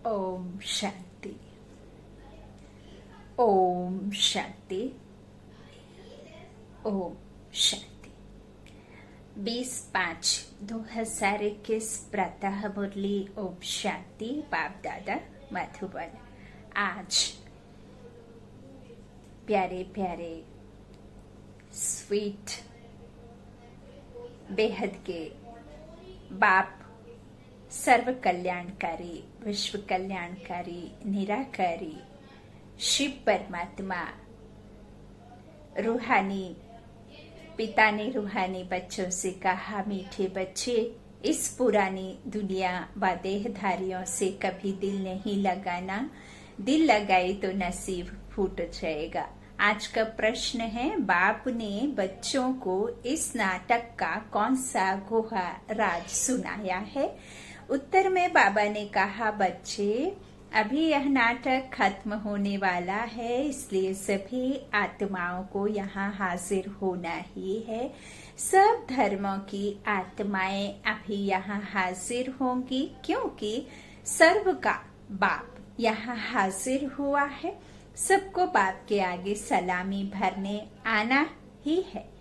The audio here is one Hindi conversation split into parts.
ओम शांति। ओम शांति। ओम शांति। 20/5/2021 प्रातः मुरली। ओम शांति। बाप दादा मधुबन। आज प्यारे प्यारे स्वीट बेहद के बाप सर्व कल्याणकारी, विश्व कल्याणकारी, निराकारी शिव परमात्मा रूहानी पिता ने रूहानी बच्चों से कहा, मीठे बच्चे, इस पुरानी दुनिया व देहधारियों से कभी दिल नहीं लगाना। दिल लगाए तो नसीब फूट जाएगा। आज का प्रश्न है, बाप ने बच्चों को इस नाटक का कौन सा गुहा राज सुनाया है? उत्तर में बाबा ने कहा, बच्चे, अभी यह नाटक खत्म होने वाला है, इसलिए सभी आत्माओं को यहाँ हाजिर होना ही है। सब धर्मों की आत्माएं अभी यहाँ हाजिर होंगी, क्योंकि सर्व का बाप यहाँ हाजिर हुआ है। सबको बाप के आगे सलामी भरने आना ही है।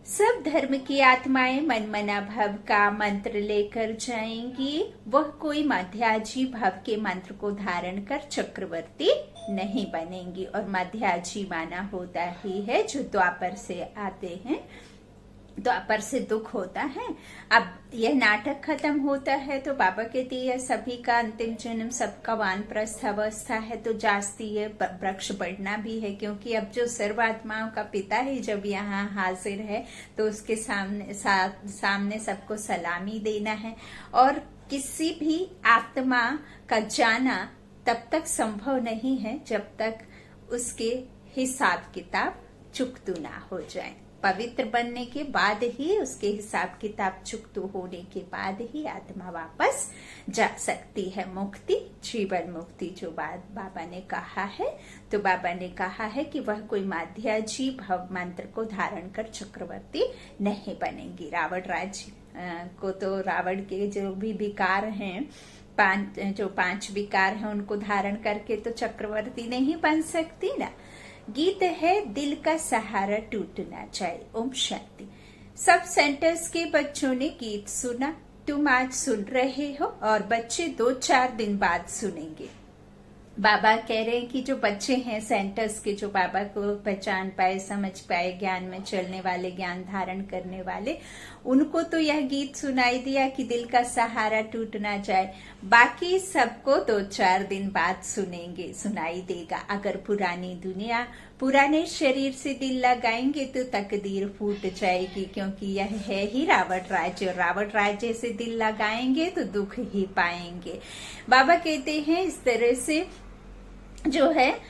सब धर्म की आत्माएं मनमना भव का मंत्र लेकर जाएंगी। वह कोई मध्याजी भव के मंत्र को धारण कर चक्रवर्ती नहीं बनेंगी। और मध्याजी माना होता ही है जो द्वापर से आते हैं, द्वापर से दुख होता है। अब यह नाटक खत्म होता है तो बाबा कहती है सभी का अंतिम जन्म, सबका वानप्रस्थ अवस्था है, तो जास्ती ये वृक्ष बढ़ना भी है, क्योंकि अब जो सर्वात्माओं का पिता है जब यहाँ हाजिर है तो उसके सामने सबको सलामी देना है। और किसी भी आत्मा का जाना तब तक संभव नहीं है जब तक उसके हिसाब किताब चुकतू ना हो जाए। पवित्र बनने के बाद ही, उसके हिसाब किताब चुकतू होने के बाद ही आत्मा वापस जा सकती है। मुक्ति, जीवन मुक्ति जो बात बाबा ने कहा है, तो बाबा ने कहा है कि वह कोई माध्याजी भव मंत्र को धारण कर चक्रवर्ती नहीं बनेंगी। रावण राज्य को तो रावण के जो भी विकार हैं, पांच विकार हैं, उनको धारण करके तो चक्रवर्ती नहीं बन सकती ना। गीत है, दिल का सहारा टूटना चाहिए। ओम शांति। सब सेंटर्स के बच्चों ने गीत सुना। तुम आज सुन रहे हो और बच्चे 2-4 दिन बाद सुनेंगे। बाबा कह रहे हैं कि जो बच्चे हैं सेंटर्स के, जो बाबा को पहचान पाए, समझ पाए, ज्ञान में चलने वाले, ज्ञान धारण करने वाले, उनको तो यह गीत सुनाई दिया कि दिल का सहारा टूट ना जाए। बाकी सबको 2-4 दिन बाद सुनाई देगा। अगर पुरानी दुनिया, पुराने शरीर से दिल लगाएंगे तो तकदीर फूट जाएगी, क्योंकि यह है ही रावण राज्य। रावण राज्य से दिल लगाएंगे तो दुख ही पाएंगे। बाबा कहते हैं इस तरह से जो है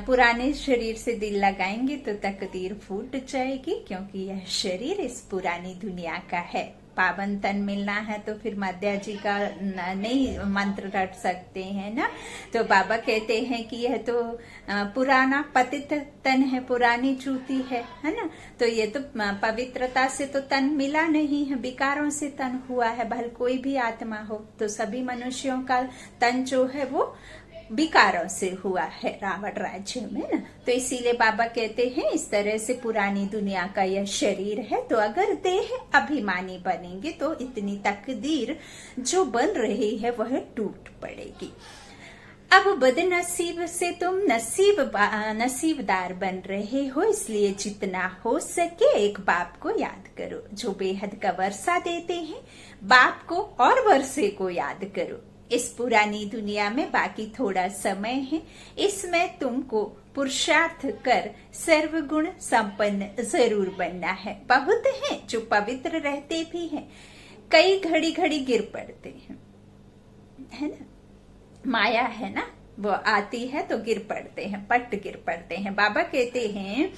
पुराने शरीर से दिल लगाएंगे तो तकदीर फूट जाएगी, क्योंकि यह शरीर इस पुरानी दुनिया का है। पावन तन मिलना है तो फिर मध्या जी का नहीं मंत्र रट सकते हैं ना। तो बाबा कहते हैं कि यह तो पुराना पतित तन है, पुरानी जूती है ना। तो ये तो पवित्रता से तो तन मिला नहीं है, विकारों से तन हुआ है। भले कोई भी आत्मा हो, तो सभी मनुष्यों का तन जो है वो विकारों से हुआ है रावण राज्य में ना। तो इसीलिए बाबा कहते हैं इस तरह से पुरानी दुनिया का यह शरीर है, तो अगर देह अभिमानी बनेंगे तो इतनी तकदीर जो बन रही है वह टूट पड़ेगी। अब बदनसीब से तुम नसीबदार बन रहे हो, इसलिए जितना हो सके एक बाप को याद करो जो बेहद का वर्षा देते हैं। बाप को और वर्षे को याद करो। इस पुरानी दुनिया में बाकी थोड़ा समय है, इसमें तुमको पुरुषार्थ कर सर्वगुण संपन्न जरूर बनना है। बहुत हैं जो पवित्र रहते भी हैं, कई घड़ी घड़ी गिर पड़ते हैं, है ना। माया है ना, वो आती है तो गिर पड़ते हैं, पट गिर पड़ते हैं। बाबा कहते हैं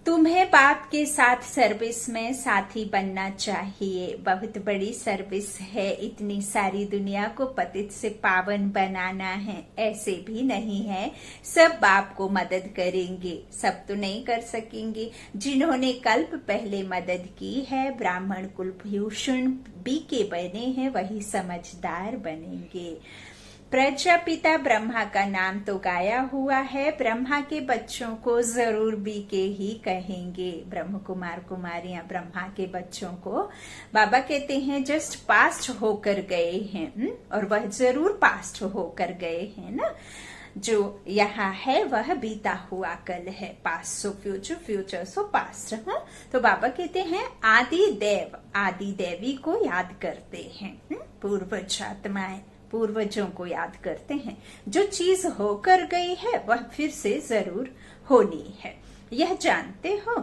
तुम्हें बाप के साथ सर्विस में साथी बनना चाहिए। बहुत बड़ी सर्विस है, इतनी सारी दुनिया को पतित से पावन बनाना है। ऐसे भी नहीं है सब बाप को मदद करेंगे, सब तो नहीं कर सकेंगे। जिन्होंने कल्प पहले मदद की है, ब्राह्मण कुलभूषण बी के बने हैं, वही समझदार बनेंगे। प्रजापिता ब्रह्मा का नाम तो गाया हुआ है, ब्रह्मा के बच्चों को जरूर बी के ही कहेंगे। ब्रह्म कुमार कुमारियां ब्रह्मा के बच्चों को बाबा कहते हैं जस्ट पास्ट होकर गए हैं, और वह जरूर पास्ट होकर गए हैं ना। जो यहाँ है वह बीता हुआ कल है, past so future, future so past. तो बाबा कहते हैं आदि देव, आदि देवी को याद करते हैं, पूर्वज आत्माएं पूर्वजों को याद करते हैं। जो चीज होकर गई है वह फिर से जरूर होनी है, यह जानते हो।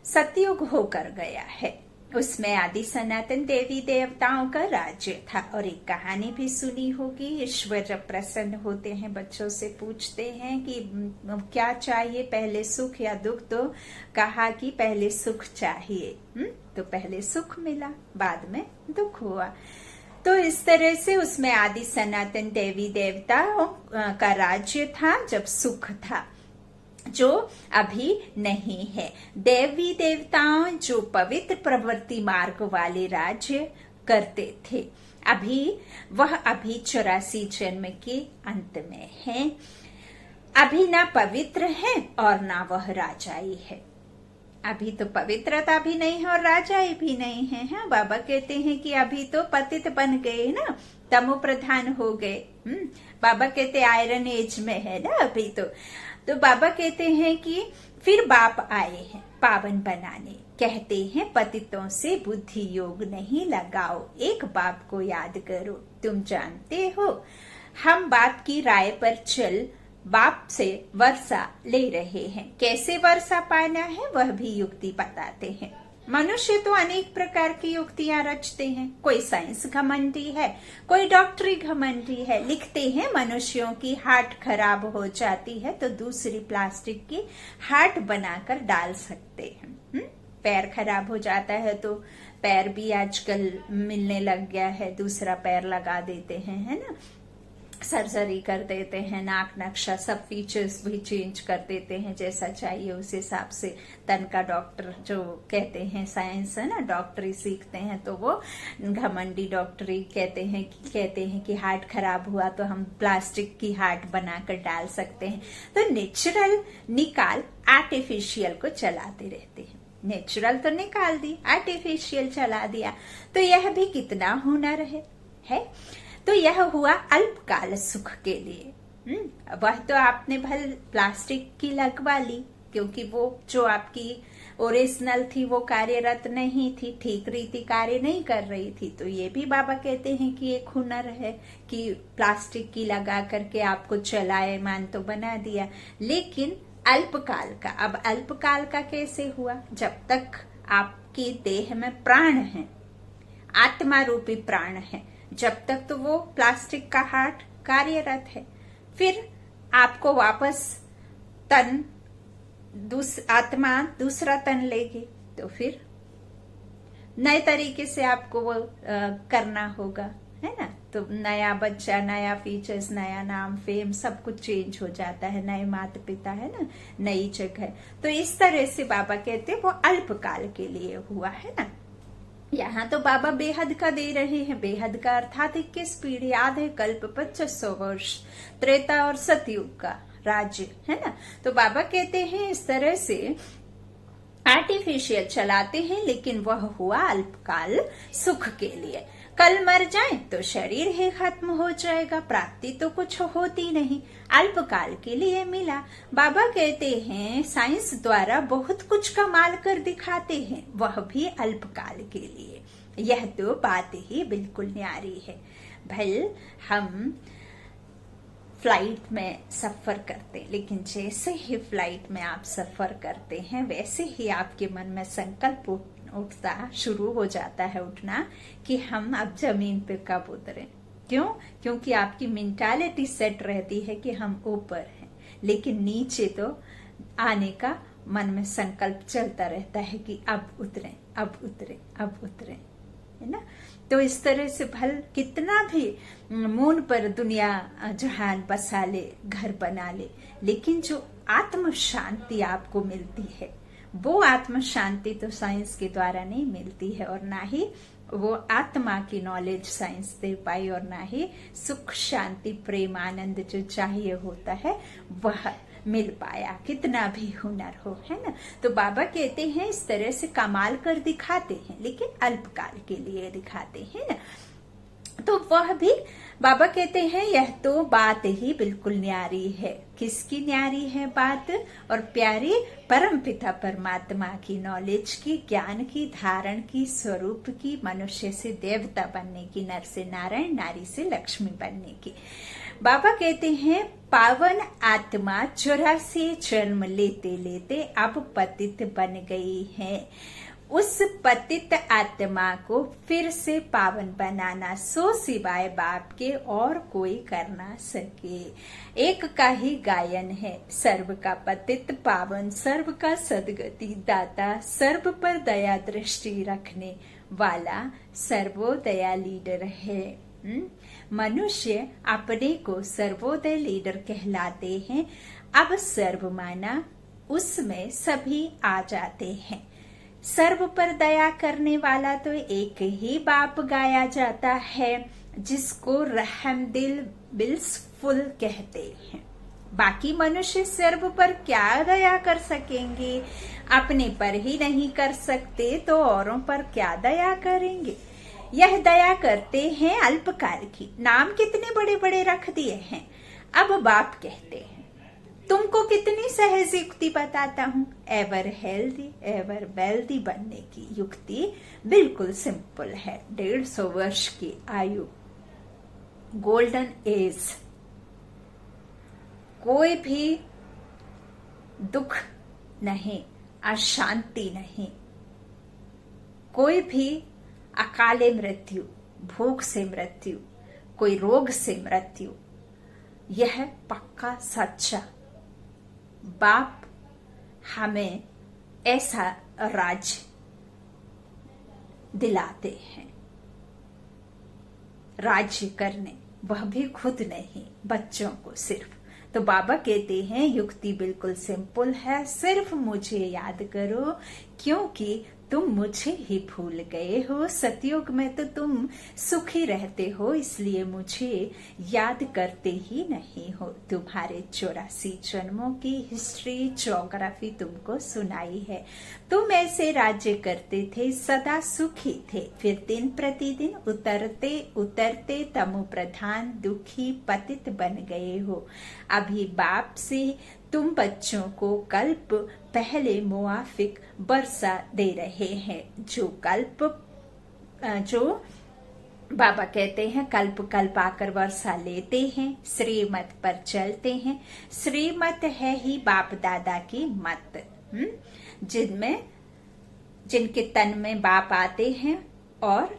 सतयुग होकर गया है, उसमें आदि सनातन देवी देवताओं का राज्य था। और एक कहानी भी सुनी होगी, ईश्वर जब प्रसन्न होते हैं बच्चों से पूछते हैं कि क्या चाहिए, पहले सुख या दुख, तो कहा कि पहले सुख चाहिए। तो पहले सुख मिला, बाद में दुख हुआ। तो इस तरह से उसमें आदि सनातन देवी देवता का राज्य था जब सुख था, जो अभी नहीं है। देवी देवताओं जो पवित्र प्रवृत्ति मार्ग वाले राज्य करते थे, वह अभी 84 जन्म के अंत में है। अभी ना पवित्र है और ना वह राजाई है। अभी तो पवित्रता भी नहीं है और राजाई भी नहीं है। हाँ, बाबा कहते हैं कि अभी तो पतित बन गए ना, तमो प्रधान हो गए। बाबा कहते आयरन एज में है ना अभी तो बाबा कहते हैं कि फिर बाप आए हैं पावन बनाने। कहते हैं पतितों से बुद्धि योग नहीं लगाओ, एक बाप को याद करो। तुम जानते हो हम बाप की राय पर चल बाप से वर्षा ले रहे हैं। कैसे वर्षा पाना है वह भी युक्ति बताते हैं। मनुष्य तो अनेक प्रकार की युक्तियां रचते हैं। कोई साइंस घमंडी है, कोई डॉक्टरी घमंडी है। लिखते हैं मनुष्यों की हार्ट खराब हो जाती है तो दूसरी प्लास्टिक की हार्ट बनाकर डाल सकते हैं। पैर खराब हो जाता है तो पैर भी आजकल मिलने लग गया है, दूसरा पैर लगा देते हैं, है ना। सर्जरी कर देते हैं, नाक नक्शा सब फीचर्स भी चेंज कर देते हैं, जैसा चाहिए उस हिसाब से। तन का डॉक्टर जो कहते हैं, साइंस है ना, डॉक्टरी सीखते हैं तो वो घमंडी डॉक्टरी कहते हैं कि हार्ट खराब हुआ तो हम प्लास्टिक की हार्ट बनाकर डाल सकते हैं। तो नेचुरल निकाल आर्टिफिशियल को चलाते रहते हैं। नेचुरल तो निकाल दी, आर्टिफिशियल चला दिया, तो यह भी कितना हुनर है। तो यह हुआ अल्पकाल सुख के लिए। वह तो आपने भल प्लास्टिक की लगवा ली, क्योंकि वो जो आपकी ओरिजिनल थी वो कार्यरत नहीं थी, ठीक रीति कार्य नहीं कर रही थी। तो ये भी बाबा कहते हैं कि एक हुनर है कि प्लास्टिक की लगा करके आपको चलायमान तो बना दिया, लेकिन अल्पकाल का। अब अल्पकाल का कैसे हुआ? जब तक आपकी देह में प्राण है, आत्मा रूपी प्राण है, जब तक तो वो प्लास्टिक का हार्ट कार्यरत है। फिर आपको वापस आत्मा दूसरा तन लेगी, तो फिर नए तरीके से आपको वो करना होगा, है ना। तो नया बच्चा, नया फीचर्स, नया नाम, फेम, सब कुछ चेंज हो जाता है। नए माता पिता, है ना, नई जगह। तो इस तरह से बाबा कहते हैं वो अल्पकाल के लिए हुआ है ना। यहाँ तो बाबा बेहद का दे रहे हैं। बेहद का अर्थात 21 पीढ़ी, आधे कल्प, 2500 वर्ष, त्रेता और सतयुग का राज्य, है ना। तो बाबा कहते हैं इस तरह से आर्टिफिशियल चलाते हैं, लेकिन वह हुआ अल्पकाल सुख के लिए। कल मर जाए तो शरीर ही खत्म हो जाएगा, प्राप्ति तो कुछ होती नहीं, अल्पकाल के लिए मिला। बाबा कहते हैं साइंस द्वारा बहुत कुछ कमाल कर दिखाते हैं, वह भी अल्पकाल के लिए। यह तो बात ही बिल्कुल न्यारी है। भल हम फ्लाइट में सफर करते, लेकिन जैसे ही फ्लाइट में आप सफर करते हैं वैसे ही आपके मन में संकल्प उठता शुरू हो जाता है, उठना, कि हम अब जमीन पे कब उतरें। क्यों? क्योंकि आपकी मेंटालिटी सेट रहती है कि हम ऊपर हैं, लेकिन नीचे तो आने का मन में संकल्प चलता रहता है कि अब उतरे, अब उतरे, अब उतरे, है ना। तो इस तरह से भल कितना भी मून पर दुनिया जहान बसा ले, घर बना ले, लेकिन जो आत्म शांति आपको मिलती है वो आत्म शांति तो साइंस के द्वारा नहीं मिलती है, और ना ही वो आत्मा की नॉलेज साइंस दे पाई, और ना ही सुख शांति प्रेम आनंद जो चाहिए होता है वह मिल पाया, कितना भी हुनर हो, है ना। तो बाबा कहते हैं इस तरह से कमाल कर दिखाते हैं, लेकिन अल्पकाल के लिए दिखाते हैं ना। तो वह भी बाबा कहते हैं यह तो बात ही बिल्कुल न्यारी है। किसकी न्यारी है बात और प्यारी? परमपिता परमात्मा की नॉलेज की, ज्ञान की, धारण की, स्वरूप की, मनुष्य से देवता बनने की, नर से नारायण, नारी से लक्ष्मी बनने की। बाबा कहते हैं पावन आत्मा 84 जन्म लेते लेते अब पतित बन गई है। उस पतित आत्मा को फिर से पावन बनाना सो सिवाय बाप के और कोई कर ना सके। एक का ही गायन है, सर्व का पतित पावन, सर्व का सदगति दाता, सर्व पर दया दृष्टि रखने वाला सर्वोदया लीडर है। मनुष्य अपने को सर्वोदय लीडर कहलाते हैं। अब सर्व माना उसमें सभी आ जाते हैं। सर्व पर दया करने वाला तो एक ही बाप गाया जाता है, जिसको रहमदिल बिल्सफुल कहते हैं। बाकी मनुष्य सर्व पर क्या दया कर सकेंगे? अपने पर ही नहीं कर सकते तो औरों पर क्या दया करेंगे? यह दया करते हैं अल्पकाल की। नाम कितने बड़े बड़े रख दिए हैं। अब बाप कहते हैं तुमको कितनी सहज युक्ति बताता हूँ। एवर हेल्दी एवर वेल्दी बनने की युक्ति बिल्कुल सिंपल है। 150 वर्ष की आयु, गोल्डन एज, कोई भी दुख नहीं, अशांति नहीं, कोई भी अकाले मृत्यु, भूख से मृत्यु, कोई रोग से मृत्यु, यह पक्का सच्चा बाप हमें ऐसा राज्य दिलाते हैं। राज्य करने, वह भी खुद नहीं, बच्चों को सिर्फ। तो बाबा कहते हैं युक्ति बिल्कुल सिंपल है, सिर्फ मुझे याद करो, क्योंकि तुम मुझे ही भूल गए हो। सतयुग में तो तुम सुखी रहते हो, इसलिए मुझे याद करते ही नहीं हो। तुम्हारे 84 जन्मों की हिस्ट्री, ज्योग्राफी तुमको सुनाई है। तुम ऐसे राज्य करते थे, सदा सुखी थे, फिर दिन प्रतिदिन उतरते उतरते तमो प्रधान, दुखी, पतित बन गए हो। अभी बाप से तुम बच्चों को कल्प पहले मुआफिक बरसा दे रहे हैं। जो बाबा कहते हैं कल्प कल्प आकर वर्षा लेते हैं, श्रीमत पर चलते हैं। श्रीमत है ही बाप दादा की मत, जिनके तन में बाप आते हैं और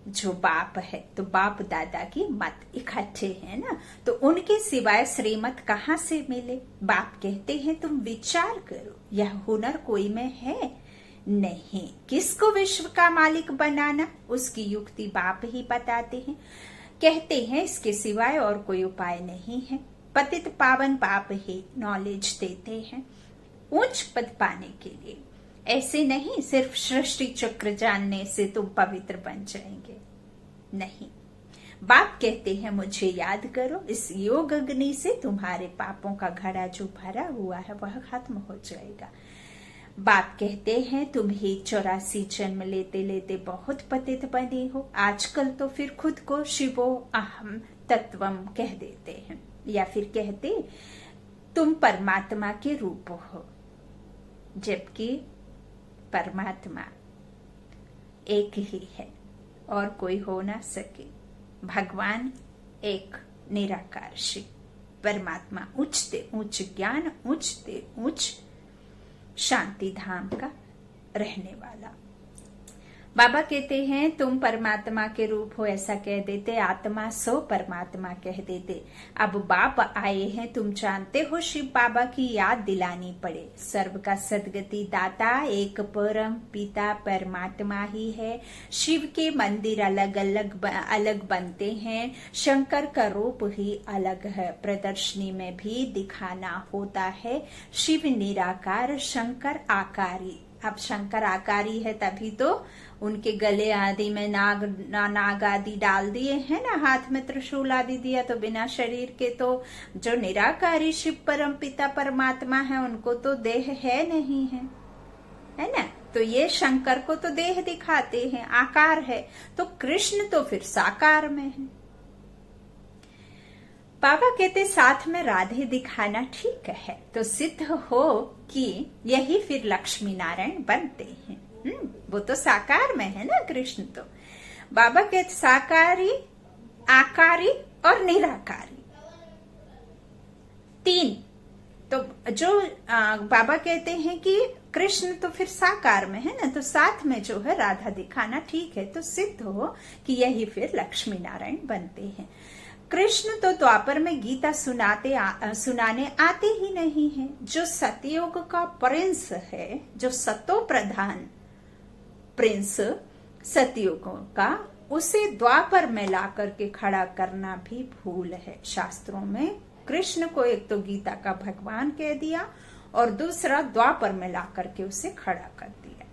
जो बाप है, तो बाप दादा की मत इकट्ठे है ना, तो उनके सिवाय श्रीमत कहाँ से मिले? बाप कहते हैं तुम विचार करो, यह हुनर कोई में है नहीं। किसको विश्व का मालिक बनाना, उसकी युक्ति बाप ही बताते हैं। कहते हैं इसके सिवाय और कोई उपाय नहीं है। पतित पावन बाप ही नॉलेज देते हैं उच्च पद पाने के लिए। ऐसे नहीं सिर्फ सृष्टि चक्र जानने से तुम पवित्र बन जाएंगे, नहीं। बाप कहते हैं मुझे याद करो, इस योग अग्नि से तुम्हारे पापों का घड़ा जो भरा हुआ है वह खत्म हो जाएगा। बाप कहते हैं तुम ही 84 जन्म लेते लेते बहुत पतित बने हो। आजकल तो फिर खुद को शिवो अहम तत्वम कह देते हैं, या फिर कहते तुम परमात्मा के रूप हो, जबकि परमात्मा एक ही है और कोई हो ना सके। भगवान एक निराकार शिव परमात्मा, उच्चते उच्च ज्ञान, उच्चते उच्च शांति धाम का रहने वाला। बाबा कहते हैं तुम परमात्मा के रूप हो ऐसा कह देते, आत्मा सो परमात्मा कह देते। अब बाप आए हैं, तुम जानते हो शिव बाबा की याद दिलानी पड़े। सर्व का सदगति दाता एक परम पिता परमात्मा ही है। शिव के मंदिर अलग अलग बनते हैं, शंकर का रूप ही अलग है। प्रदर्शनी में भी दिखाना होता है, शिव निराकार शंकर आकारी। अब शंकर आकारी है तभी तो उनके गले आदि में नाग आदि डाल दिए हैं ना, हाथ में त्रिशूल आदि दिया। तो बिना शरीर के तो जो निराकारी शिव परम पिता परमात्मा है उनको तो देह है नहीं है ना। तो ये शंकर को तो देह दिखाते हैं, आकार है। तो कृष्ण तो फिर साकार में है। बाबा कहते साथ में राधे दिखाना ठीक है, तो सिद्ध हो कि यही फिर लक्ष्मी नारायण बनते हैं। वो तो साकार में है ना कृष्ण। तो बाबा कहते साकारी, आकारी और निराकारी, तीन। तो जो बाबा कहते हैं कि कृष्ण तो फिर साकार में है ना, तो साथ में जो है राधा दिखाना ठीक है, तो सिद्ध हो कि यही फिर लक्ष्मी नारायण बनते हैं। कृष्ण तो द्वापर में गीता सुनाने आते ही नहीं है। जो सतयुग का प्रिंस है, जो सतो प्रधान प्रिंस सतयुगों का, उसे द्वापर में ला करके खड़ा करना भी भूल है। शास्त्रों में कृष्ण को एक तो गीता का भगवान कह दिया और दूसरा द्वापर में ला करके उसे खड़ा कर दिया,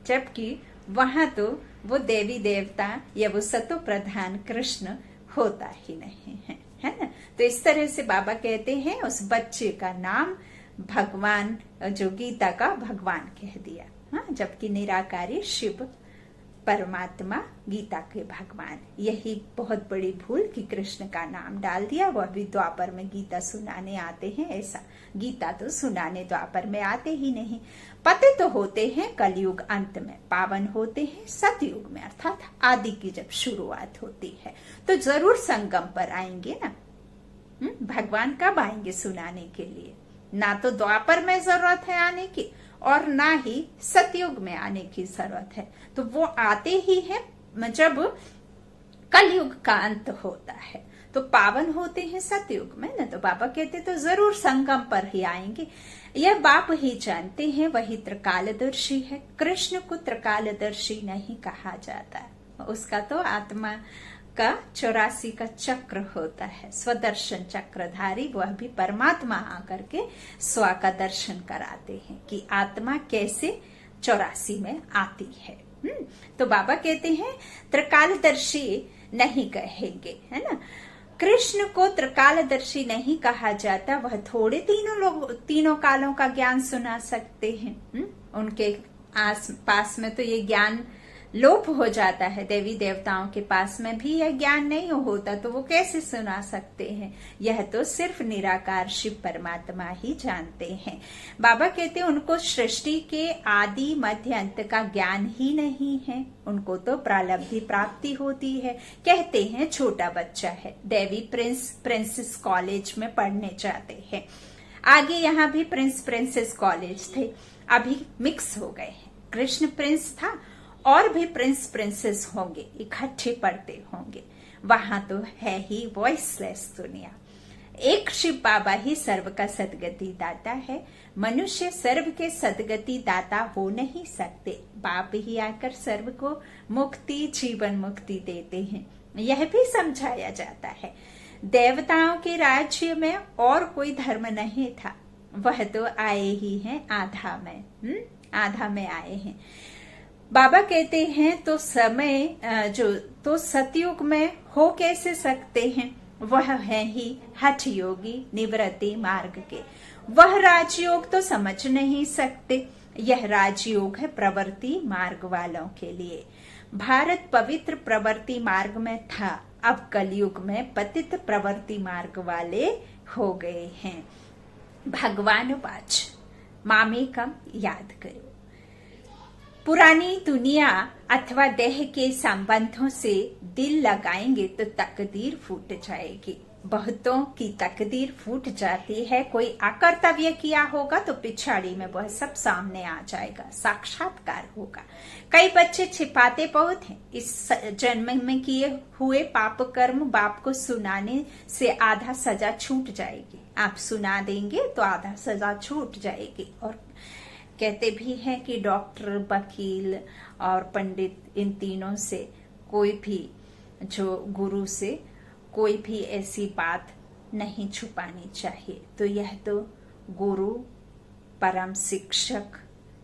जबकि वहां तो वो देवी देवता या वो सतो प्रधान कृष्ण होता ही नहीं है ना। तो इस तरह से बाबा कहते हैं उस बच्चे का नाम भगवान, जो गीता का भगवान कह दिया, हाँ, जबकि निराकारी शिव परमात्मा गीता के भगवान। यही बहुत बड़ी भूल कि कृष्ण का नाम डाल दिया, वह भी द्वापर में गीता सुनाने आते हैं। ऐसा गीता तो सुनाने द्वापर में आते ही नहीं। पते तो होते हैं कलयुग अंत में, पावन होते हैं सतयुग में, अर्थात आदि की जब शुरुआत होती है तो जरूर संगम पर आएंगे ना। भगवान कब आएंगे सुनाने के लिए? ना तो द्वापर में जरूरत है आने की और ना ही सतयुग में आने की जरूरत है। तो वो आते ही हैं जब कलयुग का अंत होता है, तो पावन होते हैं सतयुग में ना। तो बाबा कहते तो जरूर संगम पर ही आएंगे। यह बाप ही जानते हैं, वही त्रिकालदर्शी है। कृष्ण को त्रिकालदर्शी नहीं कहा जाता, उसका तो आत्मा का 84 का चक्र होता है, स्वदर्शन चक्रधारी। वह भी परमात्मा आकर के स्व का दर्शन कराते हैं कि आत्मा कैसे 84 में आती है। तो बाबा कहते हैं त्रिकालदर्शी नहीं कहेंगे, है ना। कृष्ण को त्रिकालदर्शी नहीं कहा जाता, वह थोड़े तीनों कालों का ज्ञान सुना सकते हैं। उनके पास में तो ये ज्ञान लोप हो जाता है। देवी देवताओं के पास में भी यह ज्ञान नहीं होता, तो वो कैसे सुना सकते हैं? यह तो सिर्फ निराकार शिव परमात्मा ही जानते हैं। बाबा कहते हैं उनको सृष्टि के आदि मध्य अंत का ज्ञान ही नहीं है, उनको तो प्रारब्धि प्राप्ति होती है। कहते हैं छोटा बच्चा है, देवी प्रिंसेस कॉलेज में पढ़ने जाते हैं। आगे यहाँ भी प्रिंसेस कॉलेज थे, अभी मिक्स हो गए हैं। कृष्ण प्रिंस था और भी प्रिंसेस होंगे, इकट्ठे पढ़ते होंगे। वहां तो है ही वॉइसलेस दुनिया। एक शिव बाबा ही सर्व का सदगति दाता है। मनुष्य सर्व के सदगति दाता हो नहीं सकते, बाप ही आकर सर्व को मुक्ति जीवन मुक्ति देते हैं। यह भी समझाया जाता है। देवताओं के राज्य में और कोई धर्म नहीं था, वह तो आए ही हैं आधा में आए हैं। बाबा कहते हैं तो समय जो तो सतयुग में हो कैसे सकते हैं? वह है ही हठ योगी निवृत्ति मार्ग के। वह राजयोग तो समझ नहीं सकते, यह राजयोग है प्रवृत्ति मार्ग वालों के लिए। भारत पवित्र प्रवृत्ति मार्ग में था, अब कलयुग में पतित प्रवृत्ति मार्ग वाले हो गए हैं। भगवान वाच मामे कम याद करो। पुरानी दुनिया अथवा देह के संबंधों से दिल लगाएंगे तो तकदीर फूट जाएगी। बहुतों की तकदीर फूट जाती है। कोई अकर्तव्य किया होगा तो पिछाड़ी में वह सब सामने आ जाएगा, साक्षात्कार होगा। कई बच्चे छिपाते बहुत हैं। इस जन्म में किए हुए पाप कर्म बाप को सुनाने से आधा सजा छूट जाएगी। आप सुना देंगे तो आधा सजा छूट जाएगी। और कहते भी हैं कि डॉक्टर, वकील और पंडित, इन तीनों से कोई भी, जो गुरु से कोई भी ऐसी बात नहीं छुपानी चाहिए। तो यह तो गुरु, परम शिक्षक,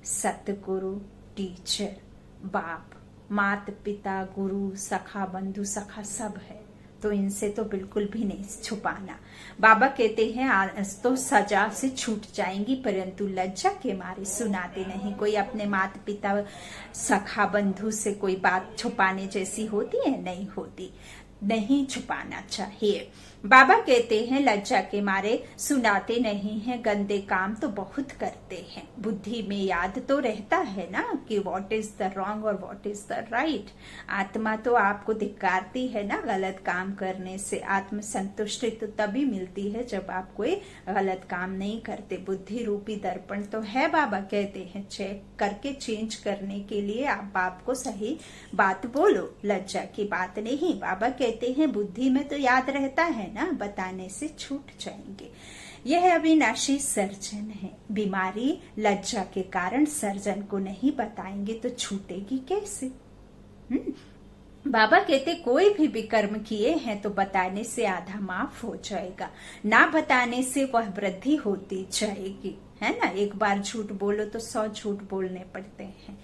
सतगुरु, टीचर, बाप, माता पिता, गुरु, सखा, बंधु सखा सब है, तो इनसे तो बिल्कुल भी नहीं छुपाना। बाबा कहते हैं आज तो सजा से छूट जाएंगी, परंतु लज्जा के मारे सुनाते नहीं। कोई अपने माता पिता, सखा, बंधु से कोई बात छुपाने जैसी होती है? नहीं होती, नहीं छुपाना चाहिए। बाबा कहते हैं लज्जा के मारे सुनाते नहीं हैं, गंदे काम तो बहुत करते हैं। बुद्धि में याद तो रहता है ना कि व्हाट इज द रॉन्ग और व्हाट इज द राइट। आत्मा तो आपको धिक्कारती है ना गलत काम करने से। आत्म संतुष्टि तो तभी मिलती है जब आप कोई गलत काम नहीं करते। बुद्धि रूपी दर्पण तो है, बाबा कहते हैं चेक करके चेंज करने के लिए आप बाप को सही बात बोलो, लज्जा की बात नहीं। बाबा कहते हैं बुद्धि में तो याद रहता है ना, बताने से छूट जाएंगे। यह अविनाशी सर्जन है। बीमारी लज्जा के कारण सर्जन को नहीं बताएंगे तो छूटेगी कैसे? बाबा कहते कोई भी विकर्म किए हैं तो बताने से आधा माफ हो जाएगा, ना बताने से वह वृद्धि होती जाएगी, है ना। एक बार झूठ बोलो तो 100 झूठ बोलने पड़ते हैं।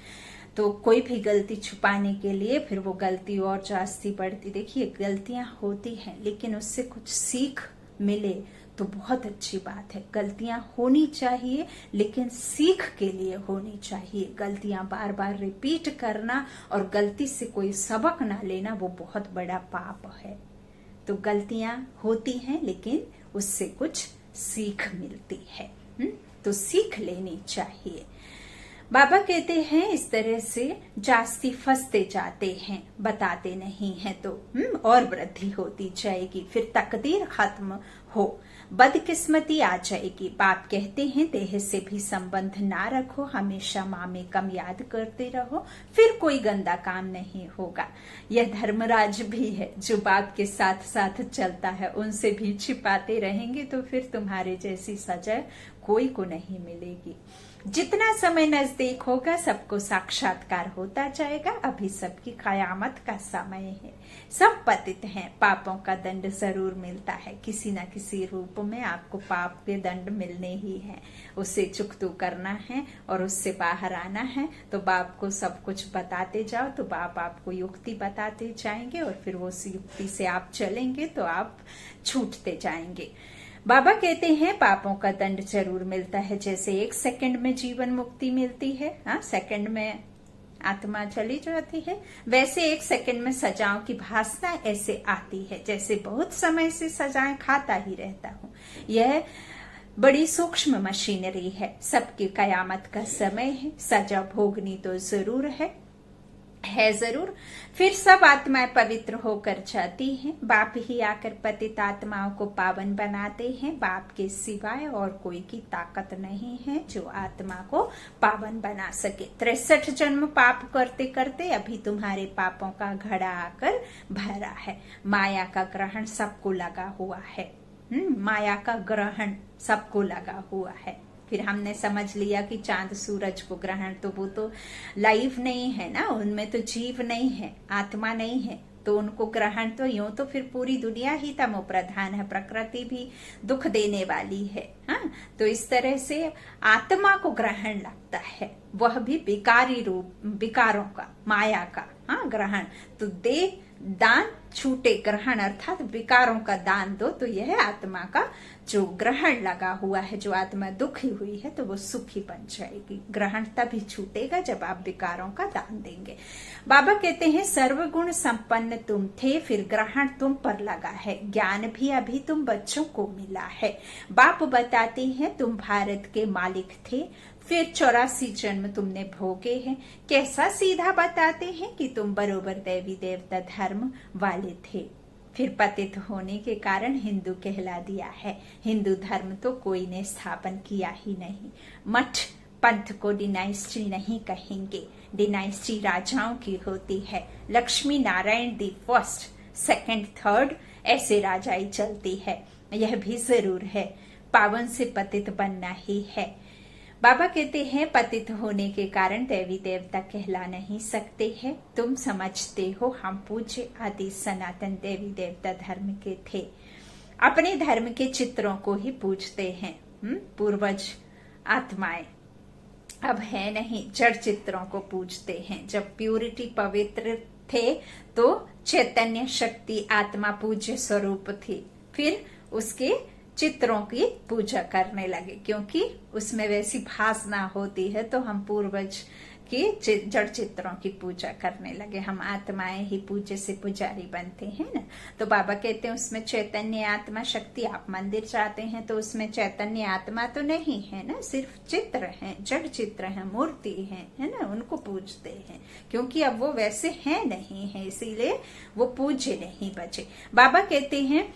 तो कोई भी गलती छुपाने के लिए फिर वो गलती और जास्ती बढ़ती। देखिए गलतियां होती हैं, लेकिन उससे कुछ सीख मिले तो बहुत अच्छी बात है। गलतियां होनी चाहिए, लेकिन सीख के लिए होनी चाहिए। गलतियां बार बार रिपीट करना और गलती से कोई सबक ना लेना, वो बहुत बड़ा पाप है। तो गलतियां होती हैं, लेकिन उससे कुछ सीख मिलती है, तो सीख लेनी चाहिए। बाबा कहते हैं इस तरह से जास्ती फंसते जाते हैं, बताते नहीं हैं तो और वृद्धि होती जाएगी, फिर तकदीर खत्म हो, बदकिस्मती आ जाएगी। बाप कहते हैं देह से भी संबंध ना रखो, हमेशा माँ में कम याद करते रहो, फिर कोई गंदा काम नहीं होगा। यह धर्मराज भी है जो बाप के साथ साथ चलता है, उनसे भी छिपाते रहेंगे तो फिर तुम्हारे जैसी सजा कोई को नहीं मिलेगी। जितना समय नजदीक होगा सबको साक्षात्कार होता जाएगा। अभी सबकी कयामत का समय है, सब पतित हैं, पापों का दंड जरूर मिलता है। किसी न किसी रूप में आपको पाप के दंड मिलने ही हैं, उससे चुकतू करना है और उससे बाहर आना है। तो बाप को सब कुछ बताते जाओ तो बाप आपको युक्ति बताते जाएंगे और फिर वो उस युक्ति से आप चलेंगे तो आप छूटते जाएंगे। बाबा कहते हैं पापों का दंड जरूर मिलता है। जैसे 1 सेकंड में जीवन मुक्ति मिलती है, सेकंड में आत्मा चली जाती है, वैसे 1 सेकंड में सजाओं की भासना ऐसे आती है जैसे बहुत समय से सजाएं खाता ही रहता हूँ। यह बड़ी सूक्ष्म मशीनरी है। सबकी कयामत का समय है, सजा भोगनी तो जरूर है जरूर। फिर सब आत्माएं पवित्र होकर जाती हैं। बाप ही आकर पतित आत्माओं को पावन बनाते हैं। बाप के सिवाय और कोई की ताकत नहीं है जो आत्मा को पावन बना सके। 63 जन्म पाप करते करते अभी तुम्हारे पापों का घड़ा आकर भरा है। माया का ग्रहण सबको लगा हुआ है। माया का ग्रहण सबको लगा हुआ है। फिर हमने समझ लिया कि चांद सूरज को ग्रहण, तो वो तो लाइव नहीं है ना, उनमें तो जीव नहीं है, आत्मा नहीं है, तो उनको ग्रहण तो यूं तो फिर पूरी दुनिया ही तमो प्रधान है, प्रकृति भी दुख देने वाली है। तो इस तरह से आत्मा को ग्रहण लगता है, वह भी विकारी रूप, विकारों का, माया का ग्रहण। तो दे दान छूटे ग्रहण, अर्थात विकारों का दान दो, तो यह आत्मा का जो ग्रहण लगा हुआ है। जो आत्मा दुखी हुई है तो वो सुखी बन जाएगी। ग्रहण तभी छूटेगा जब आप विकारों का दान देंगे। बाबा कहते हैं सर्वगुण संपन्न तुम थे, फिर ग्रहण तुम पर लगा है, ज्ञान भी अभी तुम बच्चों को मिला है। बाप बताते हैं तुम भारत के मालिक थे, फिर 84 जन्म तुमने भोगे हैं। कैसा सीधा बताते हैं कि तुम बरोबर देवी देवता धर्म वाले थे। फिर पतित होने के कारण हिंदू कहला दिया है। हिंदू धर्म तो कोई ने स्थापन किया ही नहीं। मठ पंथ को डिनाइस्टी नहीं कहेंगे, डिनाइस्टी राजाओं की होती है। Lakshmi Narayan the first, second, third ऐसे राजाई चलती है। यह भी जरूर है, पावन से पतित बनना ही है। बाबा कहते हैं पतित होने के कारण देवी देवता कहला नहीं सकते हैं। तुम समझते हो हम पूज्य आदि सनातन देवी देवता धर्म के थे, अपने धर्म के चित्रों को ही पूजते हैं। पूर्वज आत्माएं अब है नहीं, जड़ चित्रों को पूजते हैं। जब प्यूरिटी पवित्र थे तो चैतन्य शक्ति आत्मा पूज्य स्वरूप थी, फिर उसके चित्रों की पूजा करने लगे, क्योंकि उसमें वैसी भासना होती है तो हम पूर्वज की जड़ चित्रों की पूजा करने लगे। हम आत्माएं ही पूज्य से पुजारी बनते हैं ना। तो बाबा कहते हैं उसमें चैतन्य आत्मा शक्ति, आप मंदिर जाते हैं तो उसमें चैतन्य आत्मा तो नहीं है ना, सिर्फ चित्र हैं, जड़ चित्र हैं, मूर्ति है ना, उनको पूजते हैं। क्योंकि अब वो वैसे हैं नहीं है, इसीलिए वो पूज्य नहीं बचे। बाबा कहते हैं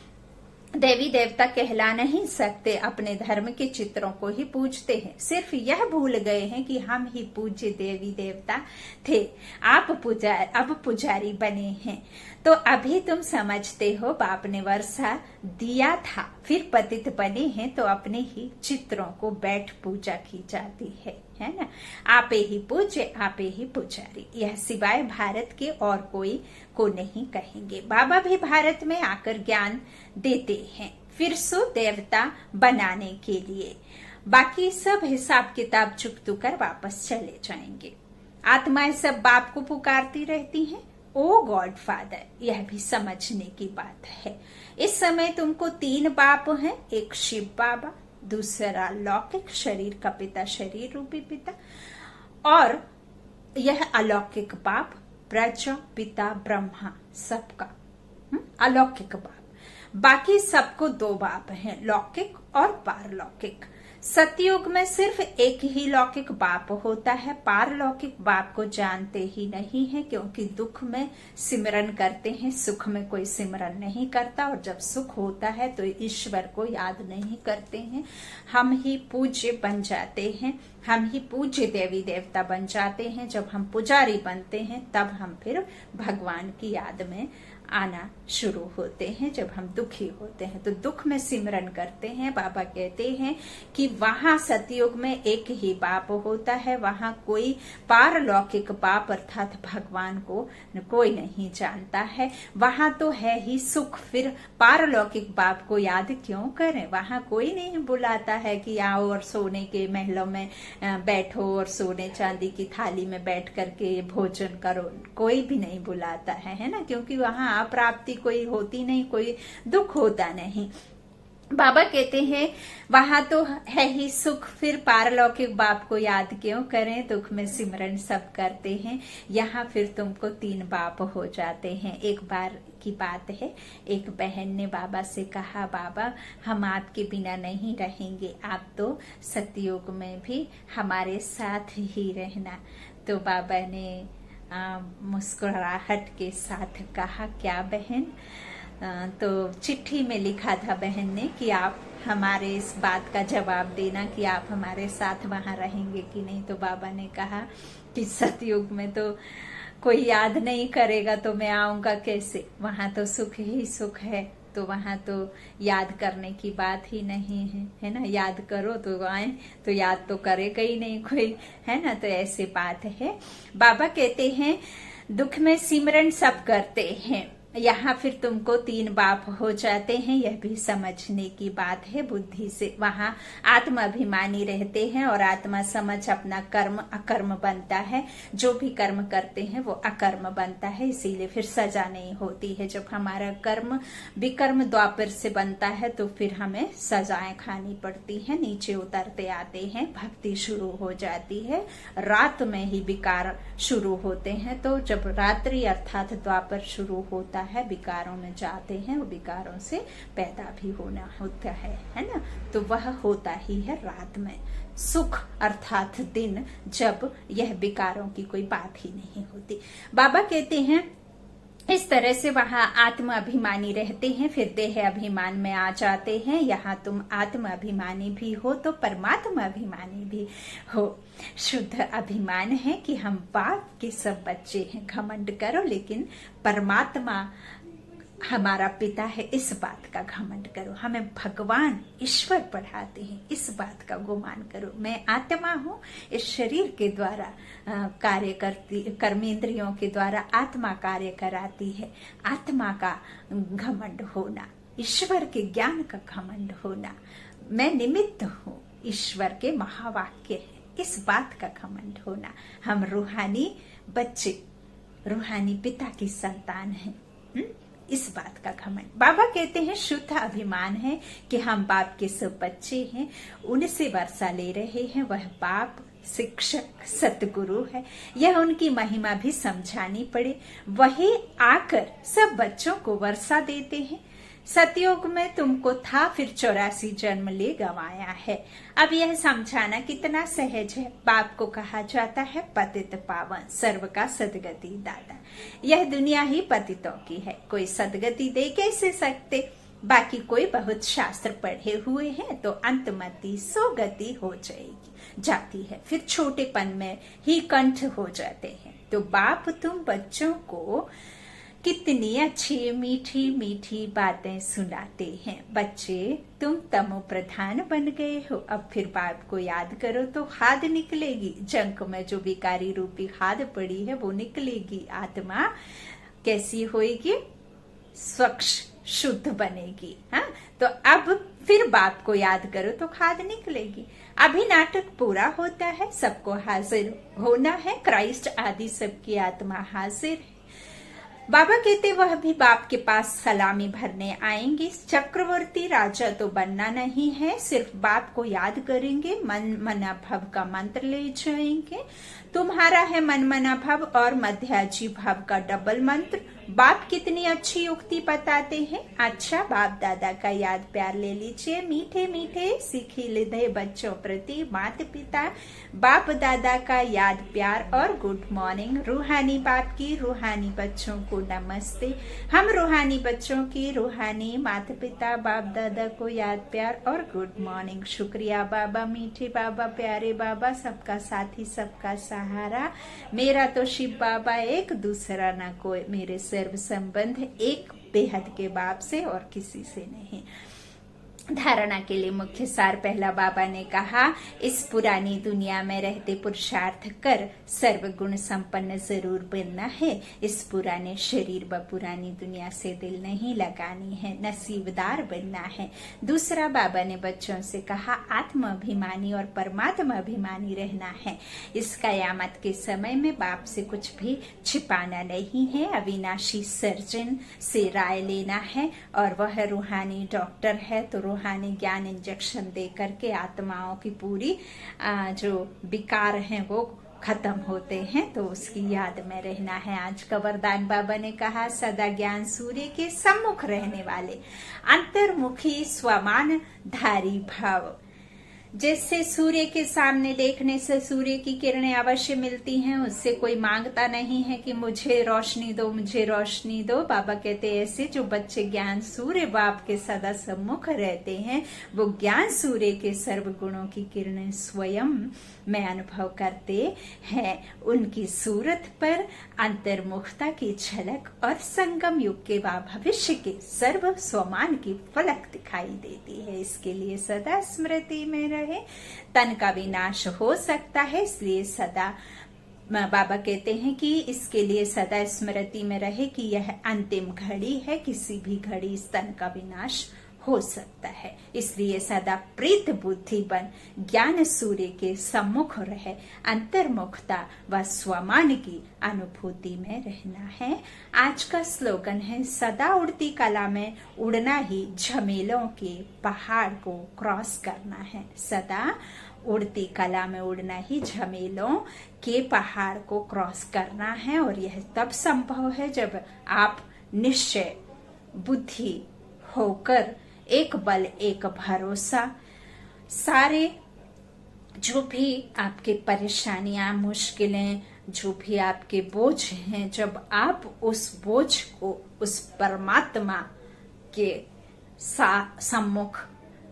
देवी देवता कहला नहीं सकते, अपने धर्म के चित्रों को ही पूजते हैं। सिर्फ यह भूल गए हैं कि हम ही पूज्य देवी देवता थे, अब पुजारी बने हैं। तो अभी तुम समझते हो बाप ने वर्षा दिया था, फिर पतित बने हैं तो अपने ही चित्रों को बैठ पूजा की जाती है ना। आपे ही पूज्य, आपे ही पुजारी, यह सिवाय भारत के और कोई को नहीं कहेंगे। बाबा भी भारत में आकर ज्ञान देते हैं, फिर सो देवता बनाने के लिए। बाकी सब हिसाब किताब चुकतू कर वापस चले जाएंगे। आत्माएं सब बाप को पुकारती रहती हैं, ओ गॉड फादर, यह भी समझने की बात है। इस समय तुमको 3 बाप हैं, एक शिव बाबा, दूसरा लौकिक शरीर का पिता शरीर रूपी पिता, और यह अलौकिक बाप प्रजापिता ब्रह्मा, सबका अलौकिक बाप। बाकी सबको 2 बाप हैं, लौकिक और पारलौकिक। सतयुग में सिर्फ एक ही लौकिक बाप होता है, पारलौकिक बाप को जानते ही नहीं है, क्योंकि दुख में सिमरन करते हैं, सुख में कोई सिमरन नहीं करता, और जब सुख होता है तो ईश्वर को याद नहीं करते हैं। हम ही पूज्य बन जाते हैं, हम ही पूज्य देवी देवता बन जाते हैं। जब हम पुजारी बनते हैं तब हम फिर भगवान की याद में आना शुरू होते हैं। जब हम दुखी होते हैं तो दुख में सिमरन करते हैं। बाबा कहते हैं कि वहां सतयुग में एक ही बाप होता है, वहां कोई पारलौकिक बाप अर्थात भगवान को कोई नहीं जानता है। वहां तो है ही सुख, फिर पारलौकिक बाप को याद क्यों करें। वहां कोई नहीं बुलाता है कि आओ और सोने के महलों में बैठो और सोने चांदी की थाली में बैठ करके भोजन करो, कोई भी नहीं बुलाता है ना, क्योंकि वहां अप्राप्ति कोई होती नहीं, कोई दुख होता नहीं। बाबा कहते हैं वहां तो है ही सुख, फिर पारलौकिक बाप को याद क्यों करें, दुख में सिमरन सब करते हैं। यहाँ फिर तुमको 3 बाप हो जाते हैं। एक बार की बात है, एक बहन ने बाबा से कहा, बाबा हम आपके बिना नहीं रहेंगे, आप तो सतयुग में भी हमारे साथ ही रहना। तो बाबा ने मुस्कुराहट के साथ कहा, क्या बहन। तो चिट्ठी में लिखा था बहन ने कि आप हमारे इस बात का जवाब देना कि आप हमारे साथ वहां रहेंगे कि नहीं। तो बाबा ने कहा कि सतयुग में तो कोई याद नहीं करेगा तो मैं आऊंगा कैसे, वहां तो सुख ही सुख है, तो वहां तो याद करने की बात ही नहीं है ना। याद करो तो आए, तो याद तो करेगा ही नहीं कोई, है ना। तो ऐसे बात है। बाबा कहते हैं दुख में सिमरन सब करते हैं, यहाँ फिर तुमको 3 बाप हो जाते हैं, यह भी समझने की बात है बुद्धि से। वहां आत्माभिमानी रहते हैं और आत्मा समझ अपना कर्म अकर्म बनता है, जो भी कर्म करते हैं वो अकर्म बनता है, इसीलिए फिर सजा नहीं होती है। जब हमारा कर्म विकर्म द्वापर से बनता है तो फिर हमें सजाएं खानी पड़ती है, नीचे उतरते आते हैं, भक्ति शुरू हो जाती है। रात में ही विकार शुरू होते हैं, तो जब रात्रि अर्थात द्वापर शुरू होता है, विकारों में जाते हैं, विकारों से पैदा भी होना होता है ना। तो वह होता ही है रात में। सुख अर्थात दिन, जब यह विकारों की कोई बात ही नहीं होती। बाबा कहते हैं इस तरह से वहां आत्म अभिमानी रहते हैं, फिर देह अभिमान में आ जाते हैं। यहाँ तुम आत्म अभिमानी भी हो तो परमात्मा अभिमानी भी हो। शुद्ध अभिमान है कि हम बाप के सब बच्चे हैं। घमंड करो, लेकिन परमात्मा हमारा पिता है इस बात का घमंड करो। हमें भगवान ईश्वर पढ़ाते हैं इस बात का गुमान करो। मैं आत्मा हूँ, इस शरीर के द्वारा कार्य करती, कर्मेंद्रियों के द्वारा आत्मा कार्य कराती है। आत्मा का घमंड होना, ईश्वर के ज्ञान का घमंड होना, मैं निमित्त हूँ, ईश्वर के महावाक्य है, इस बात का घमंड होना। हम रूहानी बच्चे, रूहानी पिता की संतान हैं, इस बात का घमंड। बाबा कहते हैं शुद्ध अभिमान है कि हम बाप के सब बच्चे हैं, उनसे वर्षा ले रहे हैं। वह बाप शिक्षक सतगुरु है, यह उनकी महिमा भी समझानी पड़े। वही आकर सब बच्चों को वर्षा देते हैं। सतयुग में तुमको था, फिर 84 जन्म ले गंवाया है। अब यह समझाना कितना सहज है। बाप को कहा जाता है पतित पावन, सर्व का सदगति दाता। यह दुनिया ही पतितों की है, कोई सदगति दे कैसे सकते। बाकी कोई बहुत शास्त्र पढ़े हुए हैं तो अंतमति सोगति हो जाती है, फिर छोटेपन में ही कंठ हो जाते हैं। तो बाप तुम बच्चों को कितनी अच्छी मीठी मीठी बातें सुनाते हैं। बच्चे तुम तमो प्रधान बन गए हो, अब फिर बाप को याद करो तो खाद निकलेगी। जंक में जो विकारी रूपी खाद पड़ी है वो निकलेगी। आत्मा कैसी होगी? स्वच्छ शुद्ध बनेगी। हाँ, तो अब फिर बाप को याद करो तो खाद निकलेगी। अभी नाटक पूरा होता है, सबको हाजिर होना है। क्राइस्ट आदि सबकी आत्मा हाजिर है। बाबा कहते वह भी बाप के पास सलामी भरने आएंगे। चक्रवर्ती राजा तो बनना नहीं है, सिर्फ बाप को याद करेंगे, मन मना भव का मंत्र ले जाएंगे। तुम्हारा है मन मना भव और मध्याजी भव का डबल मंत्र। बाप कितनी अच्छी युक्ति बताते हैं। अच्छा, बाप दादा का याद प्यार ले लीजिए। मीठे मीठे सीखी लिधे बच्चों प्रति माता पिता बाप दादा का याद प्यार और गुड मॉर्निंग। रूहानी बाप की रूहानी बच्चों को नमस्ते। हम रूहानी बच्चों की रूहानी माता पिता बाप दादा को याद प्यार और गुड मॉर्निंग। शुक्रिया बाबा, मीठे बाबा, प्यारे बाबा, सबका साथी सबका सहारा। मेरा तो शिव बाबा एक, दूसरा ना कोई। मेरे सर्व संबंध एक बेहद के बाप से और किसी से नहीं। धारणा के लिए मुख्य सार पहला बाबा ने कहा, इस पुरानी दुनिया में रहते पुरुषार्थ कर सर्व गुण संपन्न जरूर बनना है। इस पुराने शरीर व पुरानी दुनिया से दिल नहीं लगानी है, नसीबदार बनना है। दूसरा बाबा ने बच्चों से कहा, आत्म अभिमानी और परमात्मा अभिमानी रहना है। इस कयामत के समय में बाप से कुछ भी छिपाना नहीं है। अविनाशी सर्जन से राय लेना है और वह रूहानी डॉक्टर है, तो रूहानी ज्ञान इंजेक्शन दे करके आत्माओं की पूरी जो विकार हैं वो खत्म होते हैं, तो उसकी याद में रहना है। आज का वरदान बाबा ने कहा, सदा ज्ञान सूर्य के सम्मुख रहने वाले, अंतर्मुखी स्वमान धारी भाव। जैसे सूर्य के सामने देखने से सूर्य की किरणें अवश्य मिलती हैं, उससे कोई मांगता नहीं है कि मुझे रोशनी दो, मुझे रोशनी दो। बाबा कहते हैं ऐसे जो बच्चे ज्ञान सूर्य बाप के सदा सम्मुख रहते हैं, वो ज्ञान सूर्य के सर्व गुणों की किरणें स्वयं में अनुभव करते हैं। उनकी सूरत पर अंतर्मुखता की झलक और संगम युग के व भविष्य के सर्व स्वमान की फलक दिखाई देती है। इसके लिए सदा स्मृति में रहे। तन का विनाश हो सकता है, इसलिए सदा बाबा कहते हैं कि इसके लिए सदा स्मृति में रहे कि यह अंतिम घड़ी है, किसी भी घड़ी इस तन का विनाश हो सकता है। इसलिए सदा प्रीत बुद्धि बन ज्ञान सूर्य के सम्मुख रहे, अंतर्मुखता व स्वमान की अनुभूति में रहना है। आज का स्लोगन है, सदा उड़ती कला में उड़ना ही झमेलों के पहाड़ को क्रॉस करना है। सदा उड़ती कला में उड़ना ही झमेलों के पहाड़ को क्रॉस करना है, और यह तब संभव है जब आप निश्चय बुद्धि होकर एक बल एक भरोसा, सारे जो भी आपके परेशानियां मुश्किलें जो भी आपके बोझ हैं, जब आप उस बोझ को उस परमात्मा के सम्मुख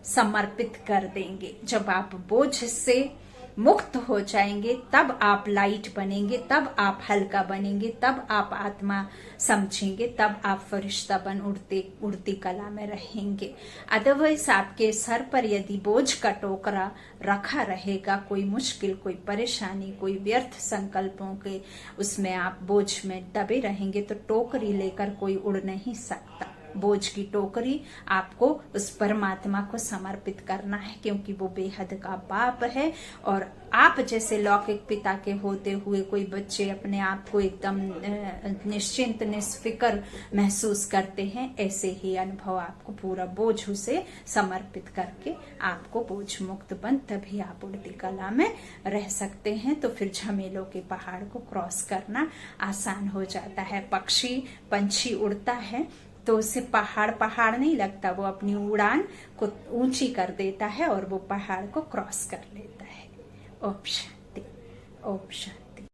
समर्पित कर देंगे, जब आप बोझ से मुक्त हो जाएंगे, तब आप लाइट बनेंगे, तब आप हल्का बनेंगे, तब आप आत्मा समझेंगे, तब आप फरिश्ता बन उड़ती कला में रहेंगे। अदरवाइज आपके सर पर यदि बोझ का टोकरा रखा रहेगा, कोई मुश्किल, कोई परेशानी, कोई व्यर्थ संकल्पों के उसमें आप बोझ में दबे रहेंगे, तो टोकरी लेकर कोई उड़ नहीं सकता। बोझ की टोकरी आपको उस परमात्मा को समर्पित करना है, क्योंकि वो बेहद का बाप है। और आप जैसे लौकिक पिता के होते हुए कोई बच्चे अपने आप को एकदम निश्चिंत निस्फिकर महसूस करते हैं, ऐसे ही अनुभव आपको पूरा बोझ उसे समर्पित करके आपको बोझ मुक्त बन, तभी आप उड़ती कला में रह सकते हैं। तो फिर झमेलों के पहाड़ को क्रॉस करना आसान हो जाता है। पंछी उड़ता है तो उसे पहाड़ नहीं लगता, वो अपनी उड़ान को ऊंची कर देता है और वो पहाड़ को क्रॉस कर लेता है। ओम शांति, ओम शांति।